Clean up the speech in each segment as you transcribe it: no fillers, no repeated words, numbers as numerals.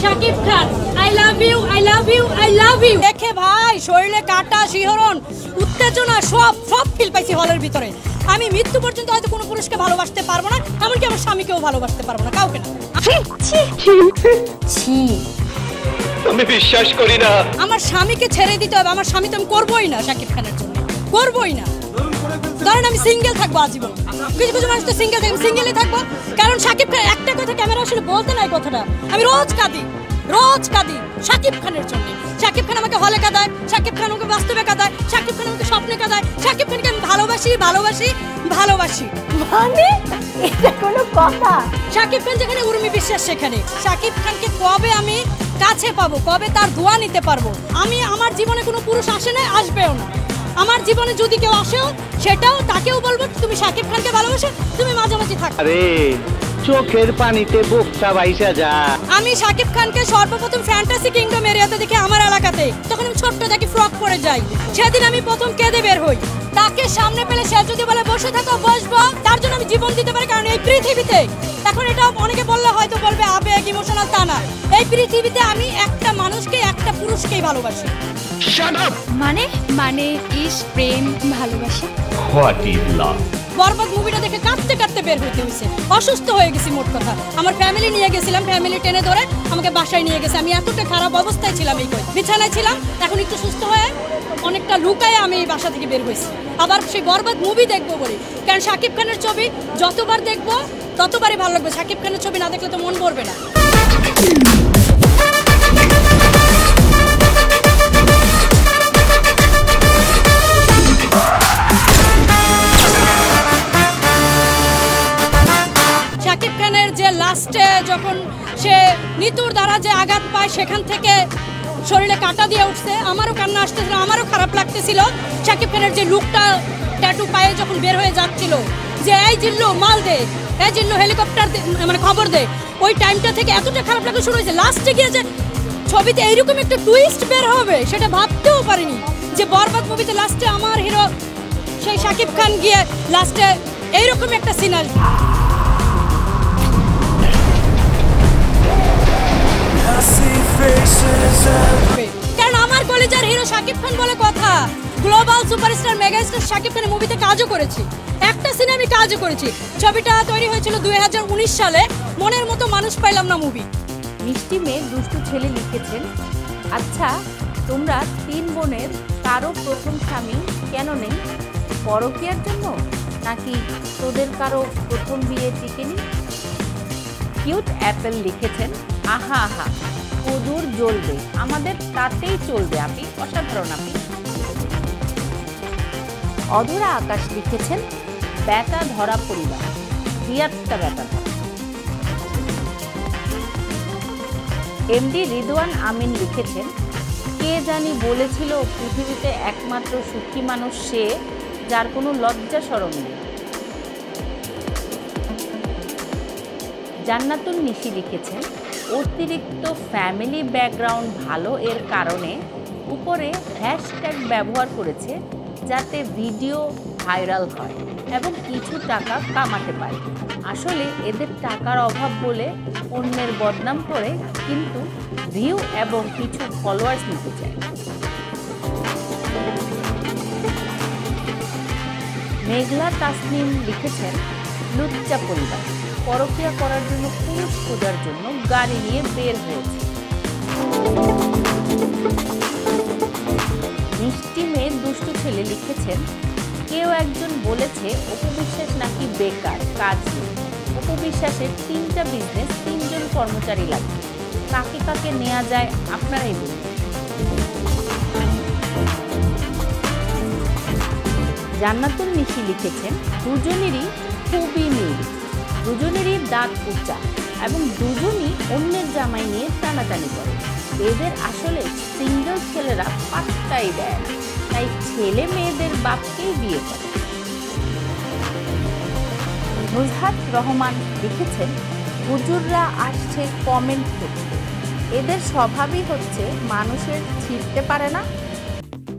Shakib Khan, I love you, I love you, I love you. দেখে ভাই শরীরে কাটা, শিহরণ, উত্তেজনা সব ফিল পাইছি হলের ভিতরে। আমি মৃত্যু পর্যন্ত হয়তো কোনো পুরুষকে ভালোবাসতে পারবো না, এমনকি আমার স্বামীকেও ভালোবাসতে পারবো না, কাউকে না। আমি বিশ্বাস করি না। আমার স্বামীকে ছেড়ে দিতে হবে, আমার স্বামী তো আমি করবোই না শাকিব খানের জন্য, করবোই না। ধরেন আমি সিঙ্গেল থাকবো আজীবন, কিছু মানুষ তো সিঙ্গেল থাকবে, সিঙ্গেলই থাকবো। কারণ শাকিব খান একটা কথা ক্যামেরা আসলে বলতে নাই কথাটা, আমি রোজ কাঁদি শাকিব খানের জন্য। শাকিব খান আমাকে হলে কাঁদায়, শাকিব খান আমাকে বাস্তবে কাঁদায়, শাকিব খান আমাকে স্বপ্নে কাঁদায়, শাকিব খানকে আমি ভালোবাসি। মানে এটা কোনো কথা? শাকিব খান যেখানে উর্মি বিশ্বাস সেখানে। শাকিব খানকে কবে আমি কাছে পাবো, কবে তার দোয়া নিতে পারবো? আমার জীবনে কোনো পুরুষ আসে না, আসবেও না। আমার জীবনে যদি কেউ আসেও, সেটাও তাকেও বলবো তুমি শাকিব খানকে ভালোবাসো, তুমি মাঝামাঝি থাকো। আরে চোখের পানিতে বুকটা বাইসা যা। আমি শাকিব খানকে সর্বপ্রথম ফ্যান্টাসি কিংডম এরিয়াতে দেখি আমার এলাকাতে, তখন আমি ছোট্ট দেখি ফ্রক পরে যাই। সেদিন আমি প্রথম কেঁদে বের হই। তাকে সামনে পেলে সে যদি বলে বসে থাকো, বসবো, তার জন্য আমি জীবন দিতে পারি। কারণ এই পৃথিবীতে এখন এটা অনেকে বললে হয়তো বলবে আবেগ, ইমোশনাল, তা না। এই পৃথিবীতে আমি একটা মানুষকে, একটা পুরুষকেই ভালোবাসি। মানে ইস প্রেম ভালোবাসা। What is love? বরবাদ মুভিটা দেখে কাঁদতে বের হইতে হয়েছে, অসুস্থ হয়ে গেছি। মোট কথা আমার ফ্যামিলি নিয়ে গেছিলাম, ফ্যামিলি টেনে ধরে আমাকে বাসায় নিয়ে গেছে। আমি এতটা খারাপ অবস্থায় ছিলাম, এই বিছানায় ছিলাম। এখন একটু সুস্থ হয়ে অনেকটা লুকায় আমি এই বাসা থেকে বের হয়েছি, আবার সেই বরবাদ মুভি দেখবো বলে। কারণ শাকিব খানের ছবি যতবার দেখবো ততবারই ভালো লাগবে। শাকিব খানের ছবি না দেখলে তো মন ভরবে না। শাকিব খানের যে লাস্টে যখন সে নিতুর দ্বারা যে আঘাত পায়, সেখান থেকে শরীরে কাটা দিয়ে উঠছে, আমারও কান্না আসতেছিল, আমারও খারাপ লাগতেছিল। শাকিব খানের যে লুকটা ট্যাটু পায়ে যখন বের হয়ে যাচ্ছিল, যে এই জিল্লু মাল দে, এই জিল্লু হেলিকপ্টার মানে খবর দে, ওই টাইমটা থেকে এতটা খারাপ লাগা শুরু হয়েছে। লাস্টে গিয়ে যে ছবিতে এইরকম একটা টুইস্ট বের হবে সেটা ভাবতেও পারিনি, যে বরবাদ মুভিতে লাস্টে আমার হিরো সেই শাকিব খান গিয়ে লাস্টে এইরকম একটা সিন আসবে। কারণ আমার কলেজের হিরো শাকিব খান বলে কথা। গ্লোবাল সুপারস্টার মেগাস্টার শাকিব খানের মুভিতে কাজও করেছি, একটা সিনে আমি কাজও করেছি। ছবিটা তৈরি হয়েছিল 2019 সালে। মনের মতো মানুষ পাইলাম না মুভি। মিষ্টি মেয়ে দুষ্টু ছেলে লিখেছেন, আচ্ছা তোমরা 3 বোনের কারো প্রথম স্বামী কেন নেই? পরকীয়ার জন্য, নাকি তোদের কারো প্রথম বিয়ে টিকেনি? কিউট অ্যাপেল লিখেছেন, আহা আহা কদুর জ্বলবে, আমাদের তাতেই চলবে আপি, অসাধারণ আপি। অধরা আকাশ লিখেছেন, ব্যথা ধরা পরিবার, রিয়াদটা ব্যথা ধরা। এমডি রিদওয়ান আমিন লিখেছেন, কে জানি বলেছিল পৃথিবীতে একমাত্র সুখী মানুষ সে যার কোনো লজ্জা শরম নেই। জান্নাতুন নিশি লিখেছেন, অতিরিক্ত ফ্যামিলি ব্যাকগ্রাউন্ড ভালো এর কারণে উপরে হ্যাশট্যাগ ব্যবহার করেছে যাতে ভিডিও ভাইরাল হয় এবং কিছু টাকা কামাতে পারে। আসলে এদের টাকার অভাব বলে অন্যের বদনাম করে, কিন্তু ভিউ এবং কিছু ফলোয়ার্স নিতে চায়। মেঘলা তাসনিম লিখেছেন, লুচ্চা পরিবার পরকীয়া করার জন্য পুরুষ খোঁজার জন্য গাড়ি নিয়ে বের হয়েছে। মিষ্টি মেয়ে দুষ্টু ছেলে লিখেছেন, কেউ একজন বলেছে অপু বিশ্বাস নাকি বেকার, কাজ নেই। অপু বিশ্বাসের 3টা বিজনেস, 3 জন কর্মচারী লাগবে, কাকে কাকে নেওয়া যায় আপনারাই বলুন। জান্নাতুল নিশি লিখেছেন, দুজনেরই খুবই মিল, দুজনেরই দাঁত উঁচা এবং দুজনই অন্যের জামাই নিয়ে টানাটানি করে। এদের আসলে সিঙ্গেল ছেলেরা পাত্তাই দেয় না, তাই ছেলে মেয়েদের বাপকেই বিয়ে করে। নুজহাত রহমান লিখেছেন, হুজুররা আসছে কমেন্ট করতে, এদের স্বভাবই হচ্ছে মানুষের ছিঁড়তে পারে না,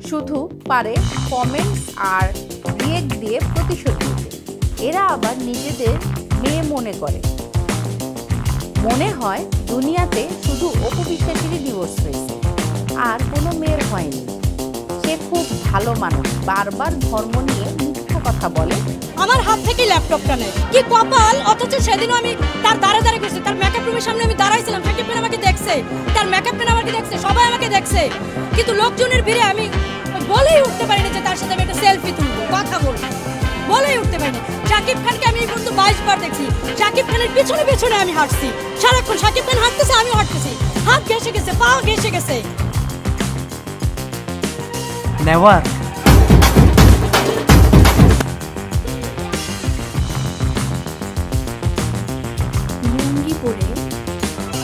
শুধু পারে কমেন্টস আর রিয়েক্ট দিয়ে প্রতিশোধ নিতে। এরা আবার নিজেদের মেয়ে মনে করে। মনে হয় দুনিয়াতে শুধু অপু বিশ্বাসেরই ডিভোর্স হয়েছে, আর কোনো মেয়ের হয়নি। সে খুব ভালো মানুষ, বারবার ধর্ম নিয়ে মিথ্যা কথা বলে। আমার হাত থেকে ল্যাপটপটা নেয়, কি কপাল! অথচ সেদিনও আমি তার দাঁড়ে গেছি, তার মেকআপ রুমের সামনে আমি দাঁড়াইছিলাম, শাকিব খান আমাকে দেখছে, তার মেকআপ ম্যান আমাকে দেখছে, সবাই আমাকে দেখছে, কিন্তু লোকজনের ভিড়ে আমি বলেই উঠতে পারিনি যে তার সাথে আমি একটা সেলফি তুলবো, কথা বলবো, বলেই উঠতে পারিনি। শাকিব খানকে আমি এই পর্যন্ত 22 বার দেখছি, শাকিব খানের পিছনে পিছনে আমি হাঁটছি সারাক্ষণ, শাকিব খান হাঁটতেছে আমিও হাঁটতেছি, হাত ঘেসে গেছে, পা ঘেসে গেছে। নেভার। লুঙ্গি পরে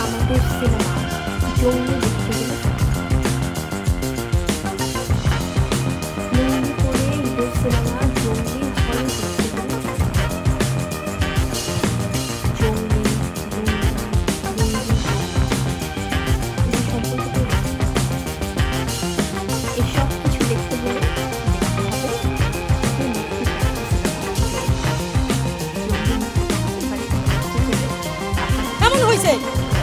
আমাদের সিনেমা জঙ্গলি দেখতে গেলে, লুঙ্গি পরে ঈদের সিনেমা জঙ্গলি হলে দেখতে গেলে, জঙ্গলি সম্পর্কে এসব কিছু দেখতে হলে এমন হয়েছে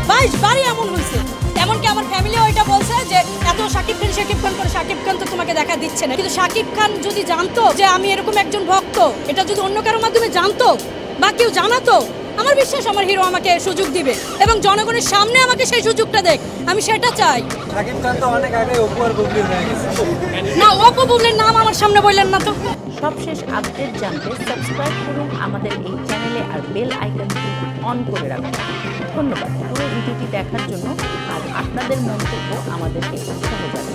22 বারই এমন হয়েছে, এমনকি আমার ফ্যামিলিও এটা বলছে যে এত শাকিব খান করে শাকিব খান তো তোমাকে দেখা দিচ্ছে না। কিন্তু শাকিব খান যদি জানতো যে আমি এরকম একজন ভক্ত, এটা যদি অন্য কারোর মাধ্যমে জানতো বা কেউ জানাতো, আমার বিশ্বাস আমার হিরো আমাকে সুযোগ দিবে এবং জনগণের সামনে আমাকে সেই সুযোগটা দেখ, আমি সেটা চাই। শাকিব খান তো অনেক আগে অপু আর বুবলি হয়ে গেছে। না, অপু বুবলির নাম আমার সামনে বললেন না তো। সবশেষ আপডেট জানতে সাবস্ক্রাইব করুন আমাদের এই চ্যানেলে, আর বেল আইকনটি অন করে রাখুন। ধন্যবাদ পুরো ভিডিওটি দেখার জন্য, আর আপনাদের মন্তব্য আমাদেরকে উৎসাহ জানাবে।